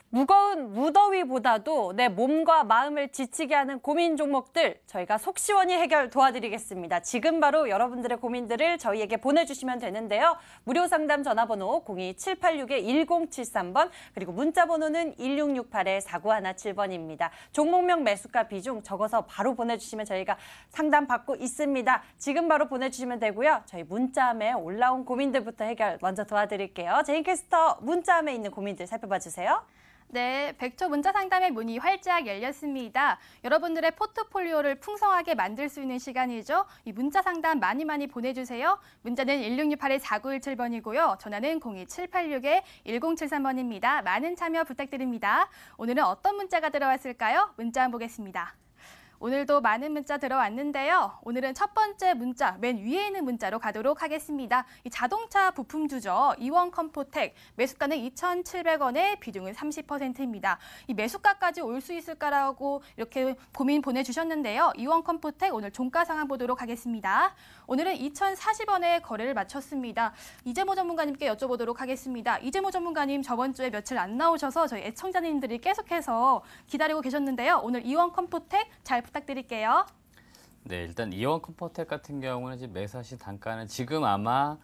무거운 무더위보다도 내 몸과 마음을 지치게 하는 고민 종목들 저희가 속 시원히 해결 도와드리겠습니다. 지금 바로 여러분들의 고민들을 저희에게 보내주시면 되는데요. 무료 상담 전화번호 02-786-1073번 그리고 문자 번호는 1668-4917번입니다. 종목명 매수가 비중 적어서 바로 보내주시면 저희가 상담 받고 있습니다. 지금 바로 보내주시면 되고요. 저희 문자함에 올라온 고민들부터 해결 먼저 도와드릴게요. 제인캐스터 문자함에 있는 고민들 살펴봐 주세요. 네, 100초 문자 상담의 문이 활짝 열렸습니다. 여러분들의 포트폴리오를 풍성하게 만들 수 있는 시간이죠. 이 문자 상담 많이 보내주세요. 문자는 1668-4917번이고요. 전화는 02-786-1073번입니다. 많은 참여 부탁드립니다. 오늘은 어떤 문자가 들어왔을까요? 문자 한번 보겠습니다. 오늘도 많은 문자 들어왔는데요. 오늘은 첫 번째 문자, 맨 위에 있는 문자로 가도록 하겠습니다. 이 자동차 부품주죠. 이원 컴포텍, 매수가는 2,700원에 비중은 30%입니다. 이 매수가까지 올 수 있을까라고 이렇게 고민 보내주셨는데요. 이원 컴포텍 오늘 종가 상황 보도록 하겠습니다. 오늘은 2,040원에 거래를 마쳤습니다. 이재모 전문가님께 여쭤보도록 하겠습니다. 이재모 전문가님 저번 주에 며칠 안 나오셔서 저희 애청자님들이 계속해서 기다리고 계셨는데요. 오늘 이원 컴포텍 잘 부탁드릴게요. 네, 일단 이원 컴포텍 같은 경우는 지금 매수하신 단가는 지금 아마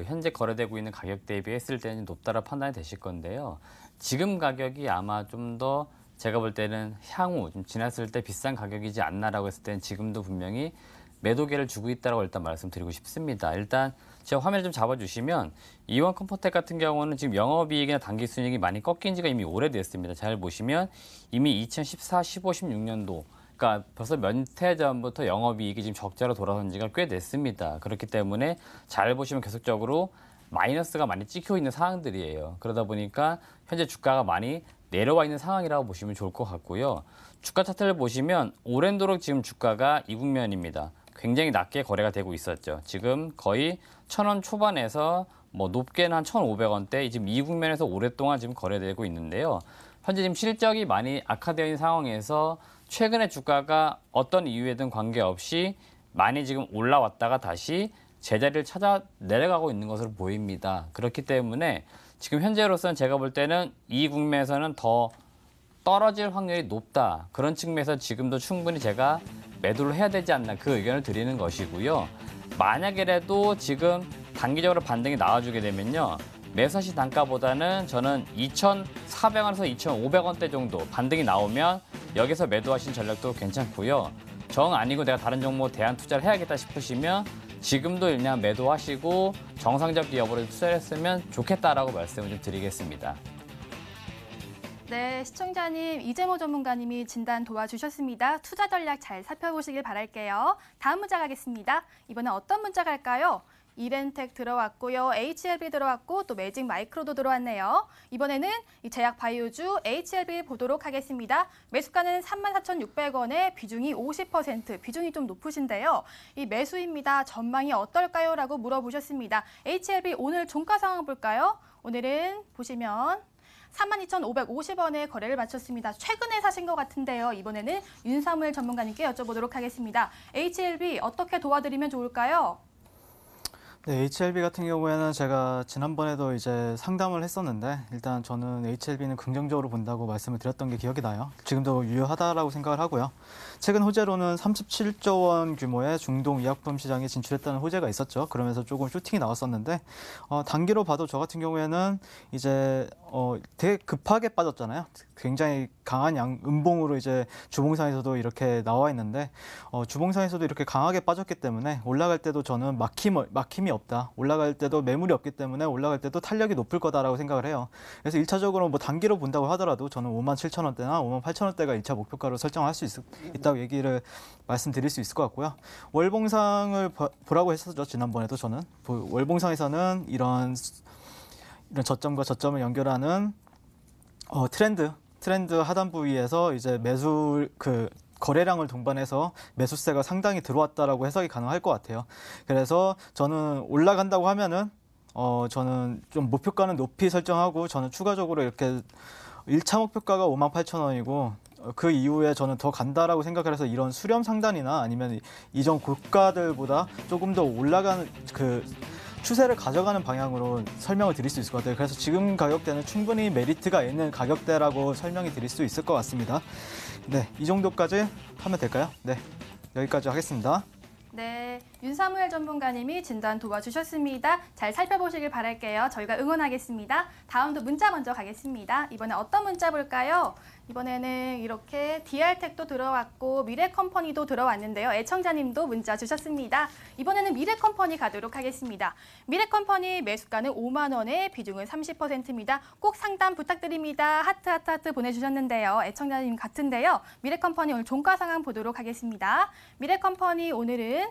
현재 거래되고 있는 가격 대비했을 때는 높다라 판단이 되실 건데요. 지금 가격이 아마 좀 더 제가 볼 때는 향후 좀 지났을 때 비싼 가격이지 않나라고 했을 때는 지금도 분명히 매도계를 주고 있다고 일단 말씀드리고 싶습니다. 일단 제가 화면을 좀 잡아주시면 이원 컴포텍 같은 경우는 지금 영업이익이나 당기순이익이 많이 꺾인 지가 이미 오래됐습니다. 잘 보시면 이미 2014, 15, 16년도 그러니까 벌써 몇 해 전부터 영업이익이 지금 적자로 돌아선 지가 꽤 됐습니다. 그렇기 때문에 잘 보시면 계속적으로 마이너스가 많이 찍혀 있는 상황들이에요. 그러다 보니까 현재 주가가 많이 내려와 있는 상황이라고 보시면 좋을 것 같고요. 주가 차트를 보시면 오랜도록 지금 주가가 이 국면입니다. 굉장히 낮게 거래가 되고 있었죠. 지금 거의 1,000원 초반에서 높게는 한 1,500원대 지금 이 국면에서 오랫동안 지금 거래되고 있는데요. 현재 지금 실적이 많이 악화되어 있는 상황에서 최근에 주가가 어떤 이유에든 관계없이 많이 지금 올라왔다가 다시 제자리를 찾아 내려가고 있는 것으로 보입니다. 그렇기 때문에 지금 현재로서는 제가 볼 때는 이 국면에서는 더 떨어질 확률이 높다. 그런 측면에서 지금도 충분히 제가 매도를 해야 되지 않나 그 의견을 드리는 것이고요. 만약에라도 지금 단기적으로 반등이 나와주게 되면요. 매수하신 단가보다는 저는 2,400원에서 2,500원대 정도 반등이 나오면 여기서 매도하신 전략도 괜찮고요. 정 아니고 내가 다른 종목 대안 투자를 해야겠다 싶으시면 지금도 그냥 매도하시고 정상적 여부를 투자를 했으면 좋겠다라고 말씀을 좀 드리겠습니다. 네, 시청자님 이재모 전문가님이 진단 도와주셨습니다. 투자 전략 잘 살펴보시길 바랄게요. 다음 문자 가겠습니다. 이번엔 어떤 문자 갈까요? 이렌텍 들어왔고요. HLB 들어왔고 또 매직 마이크로도 들어왔네요. 이번에는 이 제약 바이오주 HLB 보도록 하겠습니다. 매수가는 34,600원에 비중이 50%, 비중이 좀 높으신데요. 이 매수입니다. 전망이 어떨까요? 라고 물어보셨습니다. HLB 오늘 종가 상황 볼까요? 오늘은 보시면 32,550원에 거래를 마쳤습니다. 최근에 사신 것 같은데요. 이번에는 윤사무엘 전문가님께 여쭤보도록 하겠습니다. HLB 어떻게 도와드리면 좋을까요? 네, HLB 같은 경우에는 제가 지난번에도 이제 상담을 했었는데 일단 저는 HLB는 긍정적으로 본다고 말씀을 드렸던 게 기억이 나요. 지금도 유효하다라고 생각을 하고요. 최근 호재로는 37조 원 규모의 중동 의약품 시장에 진출했다는 호재가 있었죠. 그러면서 조금 슈팅이 나왔었는데 단기로 봐도 저 같은 경우에는 이제 되게 급하게 빠졌잖아요. 굉장히 강한 음봉으로 이제 주봉상에서도 이렇게 나와 있는데 주봉상에서도 이렇게 강하게 빠졌기 때문에 올라갈 때도 저는 막힘이 없다. 올라갈 때도 매물이 없기 때문에 올라갈 때도 탄력이 높을 거다라고 생각을 해요. 그래서 1차적으로 단기로 본다고 하더라도 저는 57,000원대나 58,000원대가 1차 목표가로 설정할 수 있다고 얘기를 말씀드릴 수 있을 것 같고요. 월봉상을 보라고 했었죠. 지난번에도 저는 월봉상에서는 이런 저점과 저점을 연결하는 트렌드 하단 부위에서 이제 거래량을 동반해서 매수세가 상당히 들어왔다라고 해석이 가능할 것 같아요. 그래서 저는 올라간다고 하면은 저는 좀 목표가는 높이 설정하고 저는 추가적으로 이렇게 1차 목표가가 58,000원이고 그 이후에 저는 더 간다라고 생각을 해서 이런 수렴 상단이나 아니면 이전 고가들보다 조금 더 올라가는 추세를 가져가는 방향으로 설명을 드릴 수 있을 것 같아요. 그래서 지금 가격대는 충분히 메리트가 있는 가격대라고 설명이 드릴 수 있을 것 같습니다. 네, 이 정도까지 하면 될까요? 네, 여기까지 하겠습니다. 네, 윤사무엘 전문가님이 진단 도와주셨습니다. 잘 살펴보시길 바랄게요. 저희가 응원하겠습니다. 다음도 문자 먼저 가겠습니다. 이번에 어떤 문자 볼까요? 이번에는 이렇게 DR텍도 들어왔고 미래컴퍼니도 들어왔는데요. 애청자님도 문자 주셨습니다. 이번에는 미래컴퍼니 가도록 하겠습니다. 미래컴퍼니 매수가는 5만 원에 비중은 30%입니다. 꼭 상담 부탁드립니다. 하트 하트 하트 보내주셨는데요. 애청자님 같은데요. 미래컴퍼니 오늘 종가 상황 보도록 하겠습니다. 미래컴퍼니 오늘은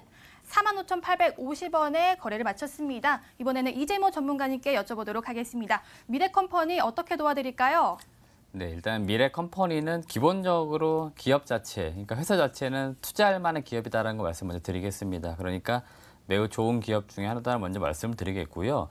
45,850원에 거래를 마쳤습니다. 이번에는 이재모 전문가님께 여쭤보도록 하겠습니다. 미래컴퍼니 어떻게 도와드릴까요? 네, 일단 미래 컴퍼니는 기본적으로 기업 자체, 그러니까 회사 자체는 투자할 만한 기업이다라는 거 말씀 먼저 드리겠습니다. 그러니까 매우 좋은 기업 중에 하나다는 먼저 말씀을 드리겠고요.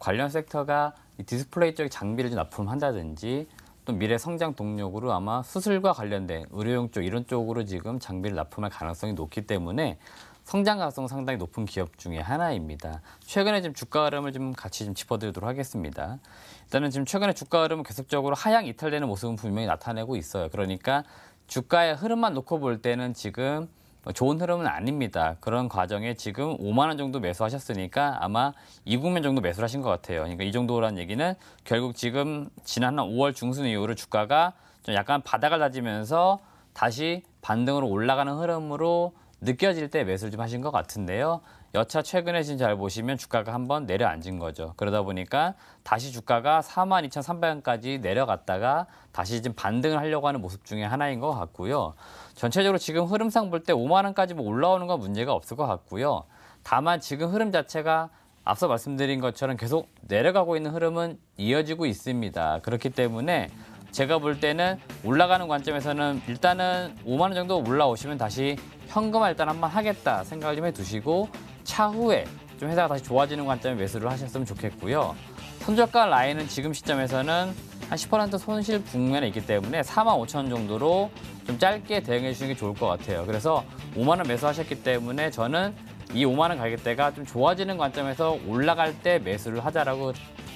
관련 섹터가 이 디스플레이 쪽 장비를 좀 납품한다든지 또 미래 성장 동력으로 아마 수술과 관련된 의료용 쪽 이런 쪽으로 지금 장비를 납품할 가능성이 높기 때문에 성장 가능성 상당히 높은 기업 중에 하나입니다. 최근에 지금 주가 흐름을 좀 같이 좀 짚어드리도록 하겠습니다. 일단은 지금 최근에 주가 흐름은 계속적으로 하향 이탈되는 모습은 분명히 나타내고 있어요. 그러니까 주가의 흐름만 놓고 볼 때는 지금 좋은 흐름은 아닙니다. 그런 과정에 지금 5만 원 정도 매수하셨으니까 아마 이국면 정도 매수를 하신 것 같아요. 그러니까 이 정도라는 얘기는 결국 지금 지난 5월 중순 이후로 주가가 좀 약간 바닥을 다지면서 다시 반등으로 올라가는 흐름으로 느껴질 때 매수를 좀 하신 것 같은데요. 여차 최근에 지금 잘 보시면 주가가 한번 내려앉은 거죠. 그러다 보니까 다시 주가가 42,300원까지 내려갔다가 다시 지금 반등을 하려고 하는 모습 중에 하나인 것 같고요. 전체적으로 지금 흐름상 볼 때 5만 원까지 뭐 올라오는 건 문제가 없을 것 같고요. 다만 지금 흐름 자체가 앞서 말씀드린 것처럼 계속 내려가고 있는 흐름은 이어지고 있습니다. 그렇기 때문에 제가 볼 때는 올라가는 관점에서는 일단은 5만 원 정도 올라오시면 다시 현금화 일단 한번 하겠다 생각을 좀 해두시고 차후에 좀 회사가 다시 좋아지는 관점에 매수를 하셨으면 좋겠고요. 손절가 라인은 지금 시점에서는 한 10% 손실 국면에 있기 때문에 45,000원 정도로 좀 짧게 대응해 주시는 게 좋을 것 같아요. 그래서 5만 원 매수하셨기 때문에 저는 이 5만 원 가격대가 좀 좋아지는 관점에서 올라갈 때 매수를 하자라고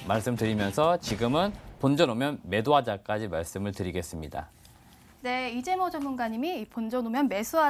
말씀드리면서 지금은 본전 오면 매도하자까지 말씀을 드리겠습니다. 네, 이재모 전문가님이 본전 오면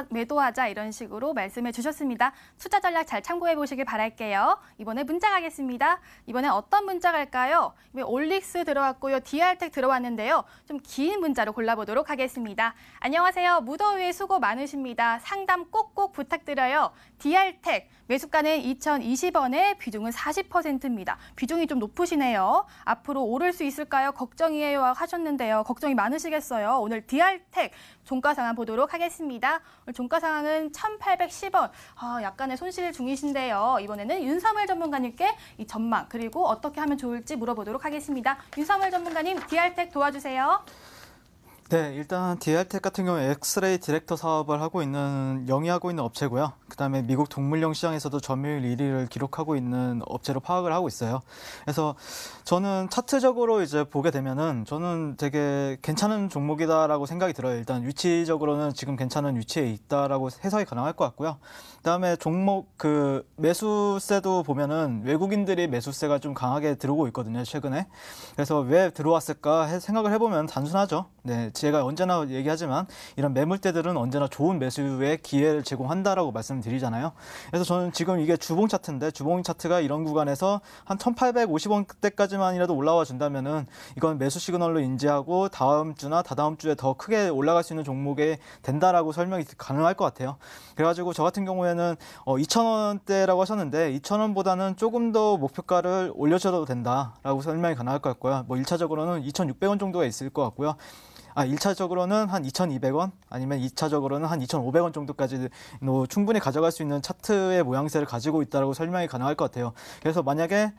매도하자 이런 식으로 말씀해 주셨습니다. 투자 전략 잘 참고해 보시길 바랄게요. 이번에 문자 가겠습니다. 이번에 어떤 문자 갈까요? 올릭스 들어왔고요. DR텍 들어왔는데요. 좀 긴 문자로 골라보도록 하겠습니다. 안녕하세요. 무더위에 수고 많으십니다. 상담 꼭꼭 부탁드려요. DR텍 매수가는 2,020원에 비중은 40%입니다. 비중이 좀 높으시네요. 앞으로 오를 수 있을까요? 걱정이에요 하셨는데요. 걱정이 많으시겠어요. 오늘 DR텍 종가 상황 보도록 하겠습니다. 오늘 종가 상황은 1,810원. 약간의 손실 중이신데요. 이번에는 윤사무엘 전문가님께 이 전망 그리고 어떻게 하면 좋을지 물어보도록 하겠습니다. 윤사무엘 전문가님, DR텍 도와주세요. 네, 일단 DR텍 같은 경우에 엑스레이 디렉터 사업을 영위하고 있는 업체고요. 그다음에 미국 동물용 시장에서도 점유율 1위를 기록하고 있는 업체로 파악을 하고 있어요. 그래서 저는 차트적으로 이제 보게 되면은 저는 되게 괜찮은 종목이다라고 생각이 들어요. 일단 위치적으로는 지금 괜찮은 위치에 있다라고 해석이 가능할 것 같고요. 그다음에 종목 그 매수세도 보면은 외국인들이 매수세가 좀 강하게 들어오고 있거든요, 최근에. 그래서 왜 들어왔을까 생각을 해보면 단순하죠. 네, 제가 언제나 얘기하지만 이런 매물대들은 언제나 좋은 매수의 기회를 제공한다라고 말씀드리잖아요. 그래서 저는 지금 이게 주봉 차트인데 주봉 차트가 이런 구간에서 한 1,850원대까지만이라도 올라와 준다면은 이건 매수 시그널로 인지하고 다음 주나 다다음 주에 더 크게 올라갈 수 있는 종목이 된다라고 설명이 가능할 것 같아요. 그래가지고 저 같은 경우에는 2,000원대라고 하셨는데 2,000원보다는 조금 더 목표가를 올려줘도 된다라고 설명이 가능할 것 같고요. 뭐 1차적으로는 2,600원 정도가 있을 것 같고요. 1차적으로는 한 2,200원 아니면 2차적으로는 한 2,500원 정도까지 충분히 가져갈 수 있는 차트의 모양새를 가지고 있다고 설명이 가능할 것 같아요. 그래서 만약에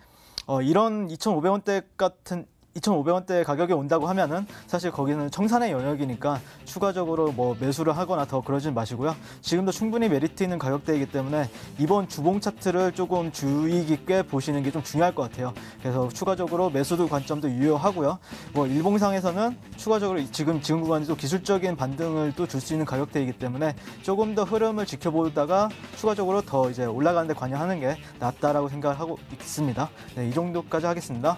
이런 2,500원대 같은 2,500원대 가격이 온다고 하면은 사실 거기는 청산의 영역이니까 추가적으로 뭐 매수를 하거나 더 그러진 마시고요. 지금도 충분히 메리트 있는 가격대이기 때문에 이번 주봉 차트를 조금 주의 깊게 보시는 게 좀 중요할 것 같아요. 그래서 추가적으로 매수도 관점도 유효하고요. 뭐 일봉상에서는 추가적으로 지금 구간에도 기술적인 반등을 또 줄 수 있는 가격대이기 때문에 조금 더 흐름을 지켜보다가 추가적으로 더 이제 올라가는 데 관여하는 게 낫다라고 생각을 하고 있습니다. 네, 이 정도까지 하겠습니다.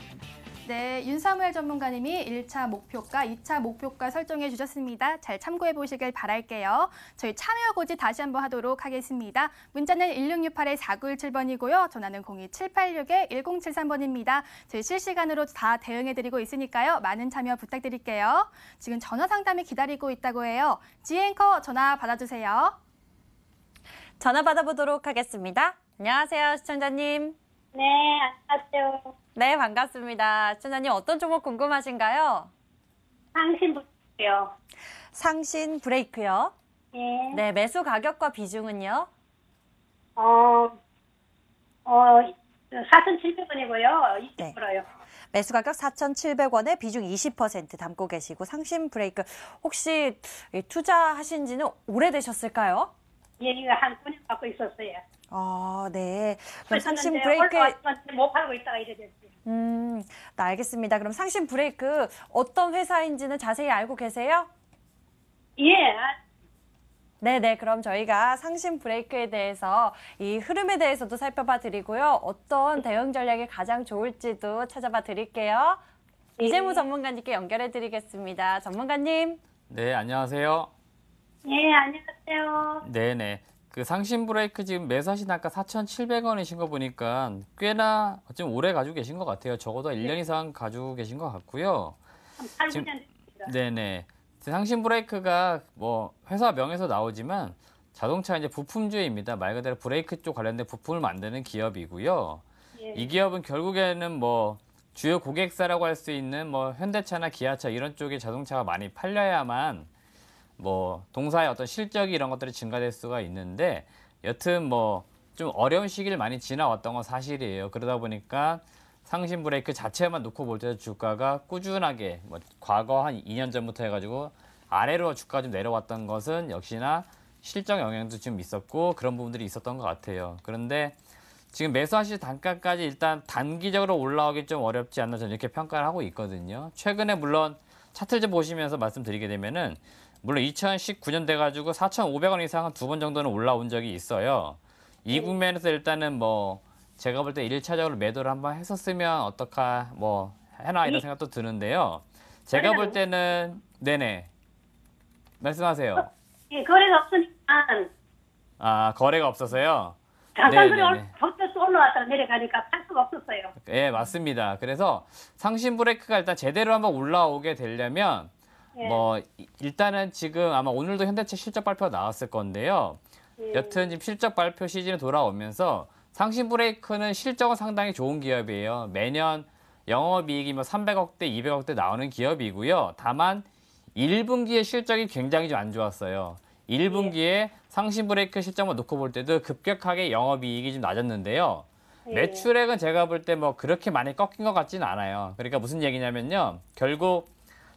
네, 윤사무엘 전문가님이 1차 목표가, 2차 목표가 설정해 주셨습니다. 잘 참고해 보시길 바랄게요. 저희 참여 고지 다시 한번 하도록 하겠습니다. 문자는 1668-4917번이고요. 전화는 02786-1073번입니다. 저희 실시간으로 다 대응해 드리고 있으니까요. 많은 참여 부탁드릴게요. 지금 전화 상담이 기다리고 있다고 해요. 지앵커 전화 받아주세요. 전화 받아보도록 하겠습니다. 안녕하세요, 시청자님. 네, 안녕하세요. 네, 반갑습니다. 시청자님 어떤 종목 궁금하신가요? 상신부요. 상신 브레이크요. 예. 네, 매수 가격과 비중은요? 4,700원이고요. 네. 20%요. 매수 가격 4,700원에 비중 20% 담고 계시고 상신 브레이크 혹시 투자하신 지는 오래되셨을까요? 예, 이거 한 9년 받고 있었어요. 아, 네. 그럼 상신 그랬었는데 브레이크 올라왔지만 못 팔고 있다가 이래 됐어요. 네, 알겠습니다. 그럼 상신 브레이크 어떤 회사인지는 자세히 알고 계세요? 예, 네네. 그럼 저희가 상신 브레이크에 대해서 이 흐름에 대해서도 살펴봐 드리고요. 어떤 대응 전략이 가장 좋을지도 찾아봐 드릴게요. 이재무 전문가님께 연결해 드리겠습니다. 전문가님. 네, 안녕하세요. 예, 안녕하세요. 네네. 그 상신 브레이크 지금 매수하신 단가 4,700원이신 거 보니까 꽤나 좀 오래 가지고 계신 것 같아요. 적어도 1년 이상 가지고 계신 것 같고요. 한 8, 지금- 9년 됐습니다. 네네. 상신 브레이크가 뭐 회사 명에서 나오지만 자동차 이제 부품주입니다. 말 그대로 브레이크 쪽 관련된 부품을 만드는 기업이고요. 예. 이 기업은 결국에는 뭐 주요 고객사라고 할 수 있는 뭐 현대차나 기아차 이런 쪽에 자동차가 많이 팔려야만 뭐 동사의 어떤 실적이 이런 것들이 증가될 수가 있는데 여튼 뭐 좀 어려운 시기를 많이 지나왔던 건 사실이에요. 그러다 보니까 상신 브레이크 자체만 놓고 볼 때도 주가가 꾸준하게 뭐 과거 한 2년 전부터 해가지고 아래로 주가 좀 내려왔던 것은 역시나 실적 영향도 좀 있었고 그런 부분들이 있었던 것 같아요. 그런데 지금 매수하실 단가까지 일단 단기적으로 올라오기 좀 어렵지 않나 저는 이렇게 평가를 하고 있거든요. 최근에 물론 차트를 좀 보시면서 말씀드리게 되면은 물론 2019년 돼가지고 4,500원 이상 한 두 번 정도는 올라온 적이 있어요. 이 국면에서 일단은 뭐 제가 볼 때 1차적으로 매도를 한번 했었으면 어떡하 뭐 해나 이런 생각도 드는데요. 제가 볼 때는 네네 말씀하세요. 예, 거래가 없으니까 아 거래가 없어서요. 잠깐 네네네. 그래 또 올라왔다가 내려가니까 팔 수가 없었어요. 예 맞습니다. 그래서 상신 브레이크가 일단 제대로 한번 올라오게 되려면 예. 뭐 일단은 지금 아마 오늘도 현대차 실적 발표가 나왔을 건데요. 예. 여튼 지금 실적 발표 시즌이 돌아오면서 상신 브레이크는 실적은 상당히 좋은 기업이에요. 매년 영업이익이 뭐 300억대, 200억대 나오는 기업이고요. 다만 1분기의 실적이 굉장히 좀 안 좋았어요. 1분기에 상신 브레이크 실적만 놓고 볼 때도 급격하게 영업이익이 좀 낮았는데요. 예. 매출액은 제가 볼 때 뭐 그렇게 많이 꺾인 것 같지는 않아요. 그러니까 무슨 얘기냐면요. 결국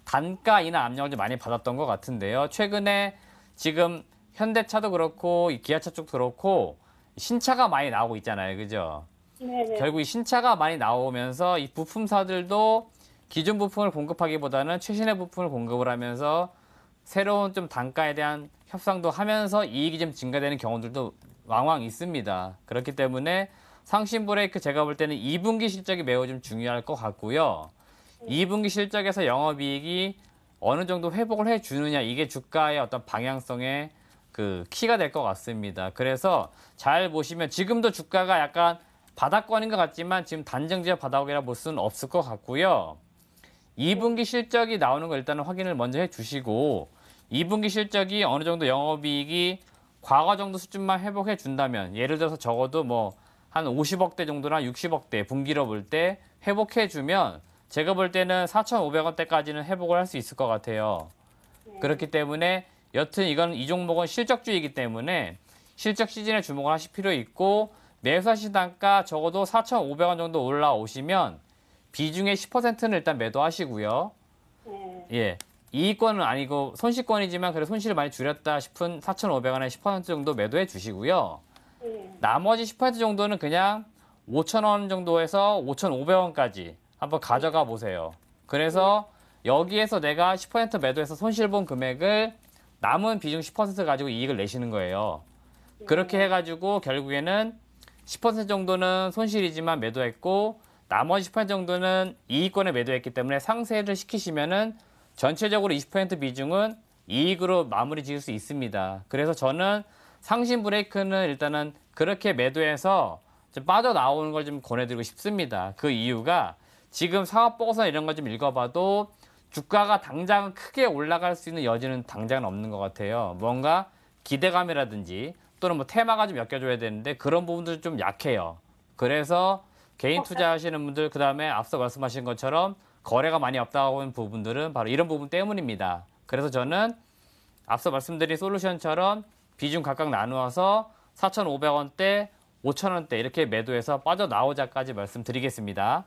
단가 인하 압력을 좀 많이 받았던 것 같은데요. 최근에 지금 현대차도 그렇고 이 기아차 쪽도 그렇고 신차가 많이 나오고 있잖아요. 그죠? 네네. 결국 이 신차가 많이 나오면서 이 부품사들도 기존 부품을 공급하기보다는 최신의 부품을 공급을 하면서 새로운 좀 단가에 대한 협상도 하면서 이익이 좀 증가되는 경우들도 왕왕 있습니다. 그렇기 때문에 상신 브레이크 제가 볼 때는 2분기 실적이 매우 좀 중요할 것 같고요. 2분기 실적에서 영업이익이 어느 정도 회복을 해주느냐 이게 주가의 어떤 방향성의 그 키가 될 것 같습니다. 그래서 잘 보시면 지금도 주가가 약간 바닥권인 것 같지만 지금 단정지어 바닥이라 볼 수는 없을 것 같고요. 2분기 실적이 나오는 거 일단은 확인을 먼저 해주시고 2분기 실적이 어느 정도 영업이익이 과거 정도 수준만 회복해 준다면 예를 들어서 적어도 뭐 한 50억대 정도나 60억대 분기로 볼 때 회복해 주면 제가 볼 때는 4,500원대까지는 회복을 할 수 있을 것 같아요. 그렇기 때문에 여튼 이건 이 종목은 실적주의이기 때문에 실적 시즌에 주목을 하실 필요 있고 매수하신 단가 적어도 4,500원 정도 올라오시면 비중의 10%는 일단 매도하시고요. 네. 예. 이익권은 아니고 손실권이지만 그래 손실을 많이 줄였다 싶은 4,500원에 10% 정도 매도해 주시고요. 네. 나머지 10% 정도는 그냥 5,000원 정도에서 5,500원까지 한번 가져가 보세요. 그래서 여기에서 내가 10% 매도해서 손실 본 금액을 남은 비중 10% 가지고 이익을 내시는 거예요. 그렇게 해가지고 결국에는 10% 정도는 손실이지만 매도했고 나머지 10% 정도는 이익권에 매도했기 때문에 상쇄를 시키시면은 전체적으로 20% 비중은 이익으로 마무리 지을 수 있습니다. 그래서 저는 상신 브레이크는 일단은 그렇게 매도해서 좀 빠져나오는 걸 좀 권해드리고 싶습니다. 그 이유가 지금 사업보고서 이런 거 좀 읽어봐도 주가가 당장 크게 올라갈 수 있는 여지는 당장은 없는 것 같아요. 뭔가 기대감이라든지 또는 뭐 테마가 좀 엮여줘야 되는데 그런 부분들이 좀 약해요. 그래서 개인 투자하시는 분들 그다음에 앞서 말씀하신 것처럼 거래가 많이 없다고 하는 부분들은 바로 이런 부분 때문입니다. 그래서 저는 앞서 말씀드린 솔루션처럼 비중 각각 나누어서 4,500원대, 5,000원대 이렇게 매도해서 빠져나오자까지 말씀드리겠습니다.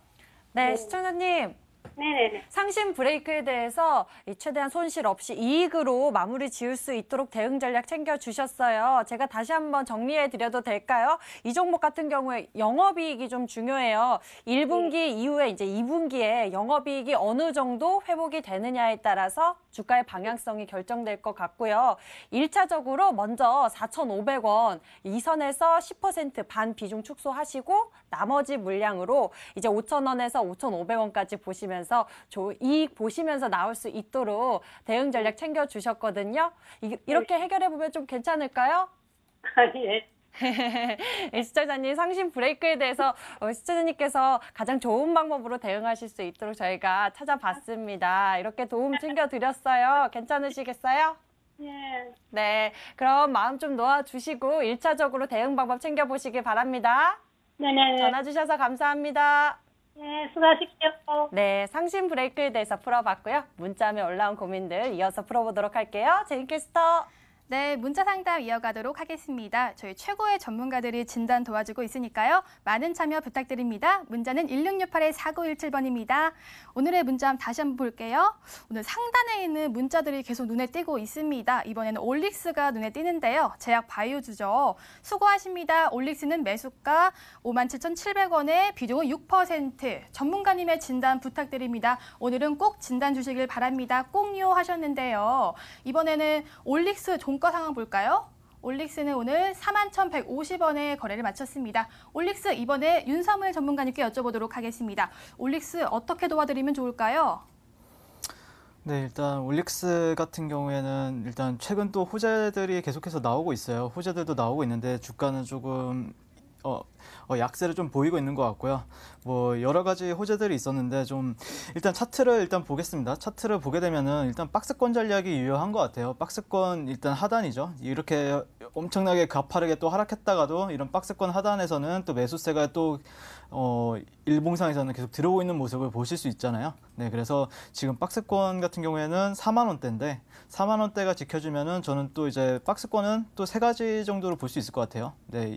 네, 시청자님. 네네네. 상신 브레이크에 대해서 최대한 손실 없이 이익으로 마무리 지을 수 있도록 대응 전략 챙겨주셨어요. 제가 다시 한번 정리해 드려도 될까요? 이 종목 같은 경우에 영업이익이 좀 중요해요. 1분기 이후에 이제 2분기에 영업이익이 어느 정도 회복이 되느냐에 따라서 주가의 방향성이 결정될 것 같고요. 1차적으로 먼저 4,500원 이 선에서 10%반 비중 축소하시고 나머지 물량으로 이제 5,000원에서 5,500원까지 보시면서 이익 보시면서 나올 수 있도록 대응 전략 챙겨주셨거든요. 이렇게 해결해보면 좀 괜찮을까요? 아, 예. 시청자님 상신 브레이크에 대해서 시청자님께서 가장 좋은 방법으로 대응하실 수 있도록 저희가 찾아봤습니다. 이렇게 도움 챙겨드렸어요. 괜찮으시겠어요? 예. 네, 그럼 마음 좀 놓아주시고 1차적으로 대응 방법 챙겨보시기 바랍니다. 네네. 전화 주셔서 감사합니다. 네, 수고하십시오. 네, 상신 브레이크에 대해서 풀어봤고요. 문자에 올라온 고민들 이어서 풀어보도록 할게요. 제인캐스터. 네, 문자 상담 이어가도록 하겠습니다. 저희 최고의 전문가들이 진단 도와주고 있으니까요. 많은 참여 부탁드립니다. 문자는 1668-4917번입니다. 오늘의 문자 다시 한번 볼게요. 오늘 상단에 있는 문자들이 계속 눈에 띄고 있습니다. 이번에는 올릭스가 눈에 띄는데요. 제약 바이오주죠. 수고하십니다. 올릭스는 매수가 57,700원에 비중은 6%. 전문가님의 진단 부탁드립니다. 오늘은 꼭 진단 주시길 바랍니다. 꼭요 하셨는데요. 이번에는 올릭스 종가 상황 볼까요? 올릭스는 오늘 41,150원에 거래를 마쳤습니다. 올릭스 이번에 윤사무엘 전문가님께 여쭤보도록 하겠습니다. 올릭스 어떻게 도와드리면 좋을까요? 네, 일단 올릭스 같은 경우에는 일단 최근 또 호재들이 계속해서 나오고 있어요. 호재들도 나오고 있는데 주가는 조금 약세를 좀 보이고 있는 것 같고요. 뭐 여러 가지 호재들이 있었는데 좀 일단 차트를 일단 보겠습니다. 차트를 보게 되면은 일단 박스권 전략이 유효한 것 같아요. 박스권 일단 하단이죠. 이렇게 엄청나게 가파르게 또 하락했다가도 이런 박스권 하단에서는 또 매수세가 또 일봉상에서는 계속 들어오고 있는 모습을 보실 수 있잖아요. 네, 그래서 지금 박스권 같은 경우에는 4만 원대인데 4만 원대가 지켜지면은 저는 또 이제 박스권은 또 세 가지 정도로 볼 수 있을 것 같아요. 네,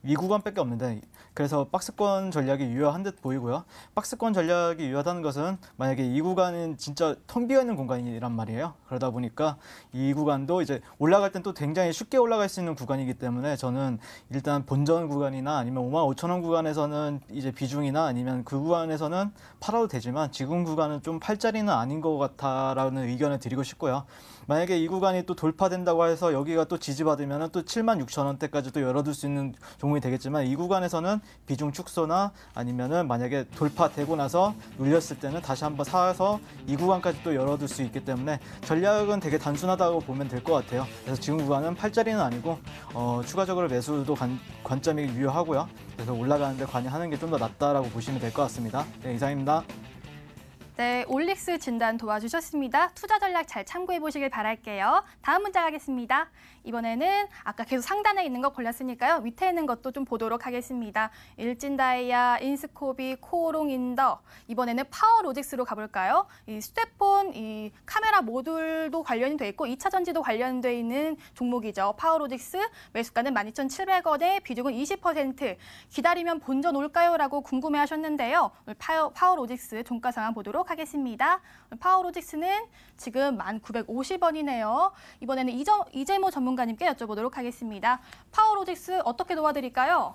이 구간밖에 없는데 그래서 박스권 전략이 유효한 듯 보이고요. 박스권 전략이 유효하다는 것은 만약에 이 구간은 진짜 텅 비어 있는 공간이란 말이에요. 그러다 보니까 이 구간도 이제 올라갈 땐 또 굉장히 쉽게 올라갈 수 있는 구간이기 때문에 저는 일단 본전 구간이나 아니면 55,000원 구간에서는 이제 비중이나 아니면 그 구간에서는 팔아도 되지만 지금 구간은 좀 팔자리는 아닌 것 같다라는 의견을 드리고 싶고요. 만약에 이 구간이 또 돌파된다고 해서 여기가 또 지지받으면 또 76,000원대까지 또 열어둘 수 있는 종목이 되겠지만 이 구간에서는 비중 축소나 아니면은 만약에 돌파되고 나서 눌렸을 때는 다시 한번 사서 이 구간까지 또 열어둘 수 있기 때문에 전략은 되게 단순하다고 보면 될 것 같아요. 그래서 지금 구간은 팔자리는 아니고 추가적으로 매수도 관점이 유효하고요. 그래서 올라가는데 관여하는 게 좀 더 낫다라고 보시면 될 것 같습니다. 네, 이상입니다. 네, 올릭스 진단 도와주셨습니다. 투자 전략 잘 참고해 보시길 바랄게요. 다음 문자 가겠습니다. 이번에는 아까 계속 상단에 있는 거 골랐으니까요. 밑에 있는 것도 좀 보도록 하겠습니다. 일진다이아, 인스코비, 코오롱인더. 이번에는 파워로직스로 가볼까요? 이 휴대폰, 이 카메라 모듈도 관련이 돼 있고 2차 전지도 관련돼 있는 종목이죠. 파워로직스 매수가는 12,700원에 비중은 20%. 기다리면 본전 올까요? 라고 궁금해하셨는데요. 오늘 파워로직스 종가 상황 보도록 하겠습니다. 파워로직스는 지금 1,950원이네요. 이번에는 이재모 전문가님께 여쭤보도록 하겠습니다. 파워로직스 어떻게 도와드릴까요?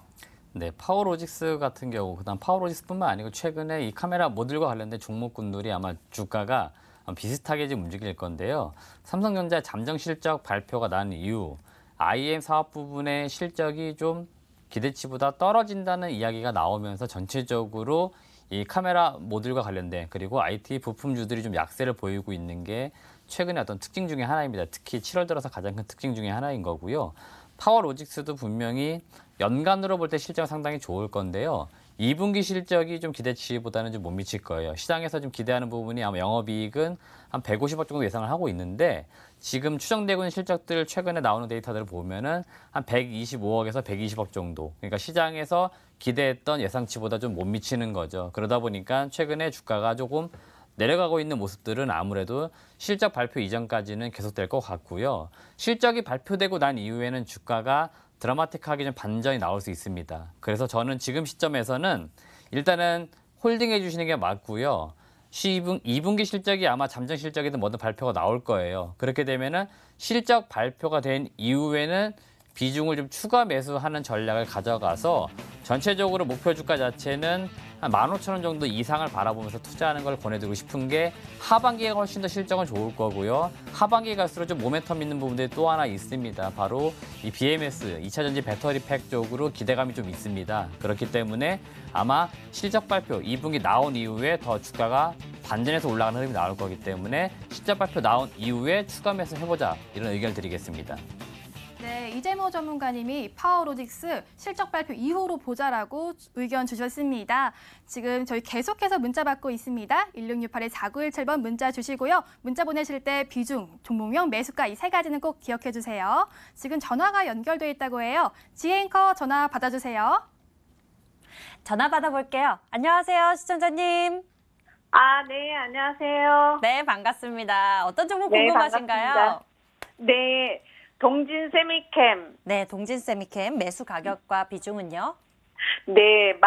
네, 파워로직스 같은 경우, 그다음 파워로직스뿐만 아니고 최근에 이 카메라 모듈과 관련된 종목군들이 아마 주가가 비슷하게 지금 움직일 건데요. 삼성전자 잠정 실적 발표가 난 이후 IM 사업 부분의 실적이 좀 기대치보다 떨어진다는 이야기가 나오면서 전체적으로 이 카메라 모듈과 관련된 그리고 IT 부품주들이 좀 약세를 보이고 있는 게 최근의 어떤 특징 중에 하나입니다. 특히 7월 들어서 가장 큰 특징 중에 하나인 거고요. 파워로직스도 분명히 연간으로 볼 때 실적은 상당히 좋을 건데요. 2분기 실적이 좀 기대치보다는 좀 못 미칠 거예요. 시장에서 좀 기대하는 부분이 아마 영업이익은 한 150억 정도 예상을 하고 있는데 지금 추정되고 있는 실적들 최근에 나오는 데이터들을 보면은 한 125억에서 120억 정도. 그러니까 시장에서 기대했던 예상치보다 좀 못 미치는 거죠. 그러다 보니까 최근에 주가가 조금 내려가고 있는 모습들은 아무래도 실적 발표 이전까지는 계속될 것 같고요. 실적이 발표되고 난 이후에는 주가가 드라마틱하게 좀 반전이 나올 수 있습니다. 그래서 저는 지금 시점에서는 일단은 홀딩해 주시는 게 맞고요. 2분기 실적이 아마 잠정 실적이든 뭐든 발표가 나올 거예요. 그렇게 되면은 실적 발표가 된 이후에는 비중을 좀 추가 매수하는 전략을 가져가서 전체적으로 목표 주가 자체는 한 15,000원 정도 이상을 바라보면서 투자하는 걸 권해드리고 싶은 게 하반기에 훨씬 더 실적은 좋을 거고요. 하반기에 갈수록 좀 모멘텀 있는 부분들이 또 하나 있습니다. 바로 이 BMS, 2차전지 배터리 팩 쪽으로 기대감이 좀 있습니다. 그렇기 때문에 아마 실적 발표 2분기 나온 이후에 더 주가가 반전해서 올라가는 흐름이 나올 거기 때문에 실적 발표 나온 이후에 추가 매수 해보자 이런 의견을 드리겠습니다. 네, 이재모 전문가님이 파워로직스 실적 발표 이후로 보자라고 의견 주셨습니다. 지금 저희 계속해서 문자 받고 있습니다. 1668-4917번 문자 주시고요. 문자 보내실 때 비중, 종목명, 매수가 이 세 가지는 꼭 기억해 주세요. 지금 전화가 연결돼 있다고 해요. 지혜앵커 전화 받아주세요. 전화 받아볼게요. 안녕하세요, 시청자님. 네, 안녕하세요. 네, 반갑습니다. 어떤 종목 네, 궁금하신가요? 반갑습니다. 네, 동진 세미캠. 네, 동진 세미캠 매수 가격과 비중은요? 네,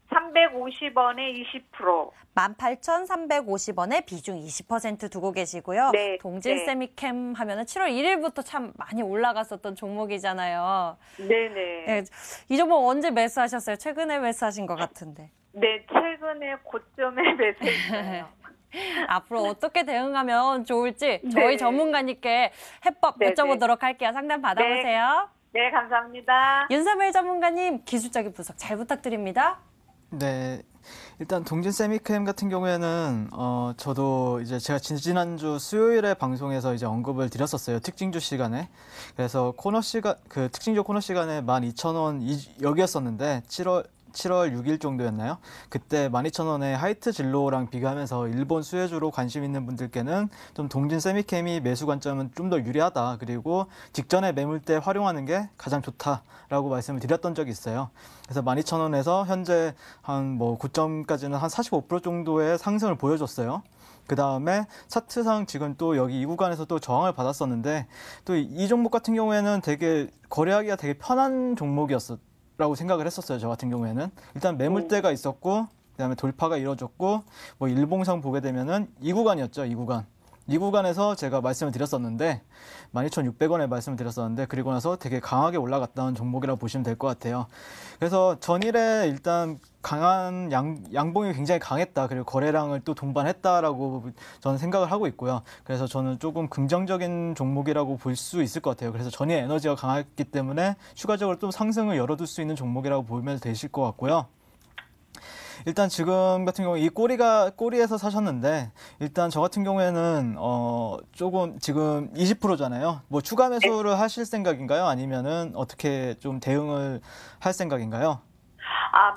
18,350원에 20%. 18,350원에 비중 20% 두고 계시고요. 네, 동진 네. 세미캠 하면은 7월 1일부터 참 많이 올라갔었던 종목이잖아요. 네네. 네, 이 종목 언제 매수하셨어요? 최근에 매수하신 것 같은데. 네, 최근에 고점에 매수했어요. 앞으로 어떻게 대응하면 좋을지 네. 저희 전문가님께 해법 네, 여쭤보도록 할게요. 상담 받아보세요. 네, 감사합니다. 윤삼일 전문가님 기술적인 분석 잘 부탁드립니다. 네, 일단 동진 세미캠 같은 경우에는 저도 이제 제가 지난주 수요일에 방송에서 이제 언급을 드렸었어요. 특징주 시간에. 그래서 그 특징주 코너 시간에 12,000원 여기였었는데 7월 6일 정도였나요? 그때 12,000원에 하이트 진로랑 비교하면서 일본 수혜주로 관심 있는 분들께는 좀 동진 세미캠이 매수 관점은 좀 더 유리하다. 그리고 직전에 매물대 활용하는 게 가장 좋다라고 말씀을 드렸던 적이 있어요. 그래서 12,000원에서 현재 한 뭐 고점까지는 한 45% 정도의 상승을 보여줬어요. 그 다음에 차트상 지금 또 여기 이 구간에서 또 저항을 받았었는데 또 이 종목 같은 경우에는 되게 거래하기가 되게 편한 종목이었어요.라고 생각을 했었어요. 저 같은 경우에는 일단 매물대가 있었고 그다음에 돌파가 이루어졌고 뭐 일봉상 보게 되면은 이 구간이었죠. 이 구간에서 제가 말씀을 드렸었는데 12,600원에 말씀을 드렸었는데 그리고 나서 되게 강하게 올라갔던 종목이라고 보시면 될 것 같아요. 그래서 전일에 일단 강한 양봉이 굉장히 강했다. 그리고 거래량을 또 동반했다라고 저는 생각을 하고 있고요. 그래서 저는 조금 긍정적인 종목이라고 볼 수 있을 것 같아요. 그래서 전일 에너지가 강했기 때문에 추가적으로 또 상승을 열어둘 수 있는 종목이라고 보면 되실 것 같고요. 일단 지금 같은 경우 이 꼬리에서 사셨는데 일단 저 같은 경우에는 조금 지금 20%잖아요. 뭐 추가 매수를 하실 생각인가요? 아니면은 어떻게 좀 대응을 할 생각인가요?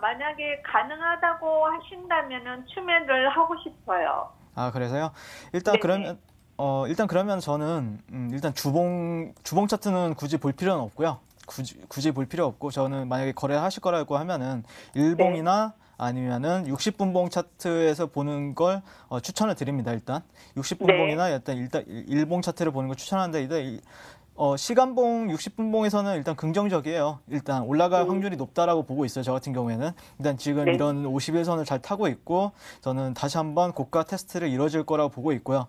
만약에 가능하다고 하신다면은 추매를 하고 싶어요. 아, 그래서요? 일단 네네. 그러면 저는 일단 주봉 차트는 굳이 볼 필요는 없고요. 굳이 볼 필요 없고 저는 만약에 거래하실 거라고 하면은 일봉이나 아니면은 60분봉 차트에서 보는 걸 추천을 드립니다. 일단 60분봉이나 일단 일봉 차트를 보는 걸 추천하는데 일단 시간봉 60분봉에서는 일단 긍정적이에요. 일단 올라갈 확률이 높다라고 보고 있어요. 저 같은 경우에는 일단 지금 네. 이런 51선을 잘 타고 있고 저는 다시 한번 고가 테스트를 이뤄질 거라고 보고 있고요.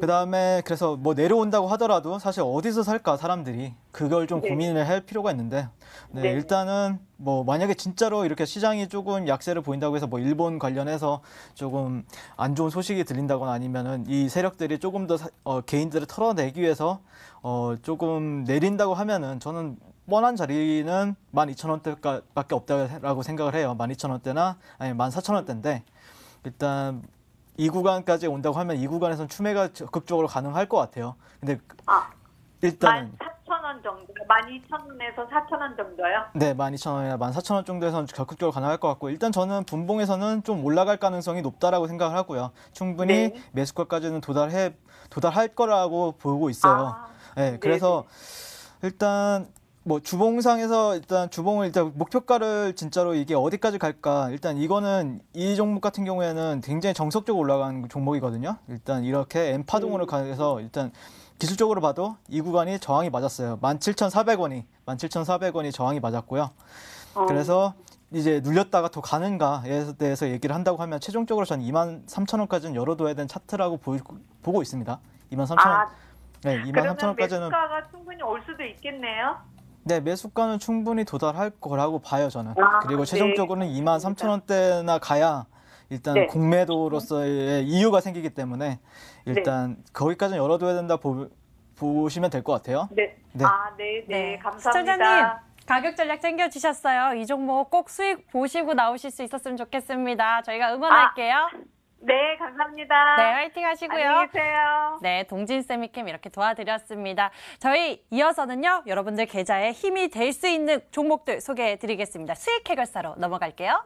그다음에 그래서 뭐 내려온다고 하더라도 사실 어디서 살까 사람들이 그걸 좀 네. 고민을 할 필요가 있는데 네. 일단은 뭐 만약에 진짜로 이렇게 시장이 조금 약세를 보인다고 해서 뭐 일본 관련해서 조금 안 좋은 소식이 들린다거나 아니면은 이 세력들이 조금 더 개인들을 털어내기 위해서 조금 내린다고 하면은 저는 뻔한 자리는 12,000원대밖에 없다고 생각을 해요. 12,000원대나 아니면 14,000원대인데 일단 이 구간까지 온다고 하면 이 구간에서는 추매가 적극적으로 가능할 것 같아요. 근데 일단은 14,000원 정도, 12,000원에서 4,000원 정도요? 네, 12,000원이나 14,000원 정도에서는 적극적으로 가능할 것 같고 일단 저는 분봉에서는 좀 올라갈 가능성이 높다라고 생각을 하고요. 충분히 네. 매수가까지는 도달할 거라고 보고 있어요. 네, 그래서 일단 뭐 주봉상에서 일단 주봉을 일단 목표가를 진짜로 이게 어디까지 갈까? 일단 이거는 이 종목 같은 경우에는 굉장히 정석적으로 올라가는 종목이거든요. 일단 이렇게 N파동으로 가서 일단 기술적으로 봐도 이 구간이 저항이 맞았어요. 17,400원이 저항이 맞았고요. 그래서 이제 눌렸다가 더 가는가에 대해서 얘기를 한다고 하면 최종적으로 저는 23,000원까지는 열어둬야 되는 차트라고 보고 있습니다. 23,000원. 네, 그러면 23,000원까지는 매수가가 충분히 올 수도 있겠네요. 네, 매수가는 충분히 도달할 거라고 봐요, 저는. 그리고 네, 최종적으로는 23,000원대나 가야 일단 네. 공매도로서의 이유가 생기기 때문에 일단 거기까지는 열어둬야 된다 보시면 될 것 같아요. 네. 네. 네, 시청자님 감사합니다. 가격 전략 챙겨주셨어요. 이 종목 꼭 수익 보시고 나오실 수 있었으면 좋겠습니다. 저희가 응원할게요. 네, 감사합니다. 네, 화이팅 하시고요. 안녕히 계세요. 네, 동진세미캠 이렇게 도와드렸습니다. 저희 이어서는요, 여러분들 계좌에 힘이 될 수 있는 종목들 소개해 드리겠습니다. 수익 해결사로 넘어갈게요.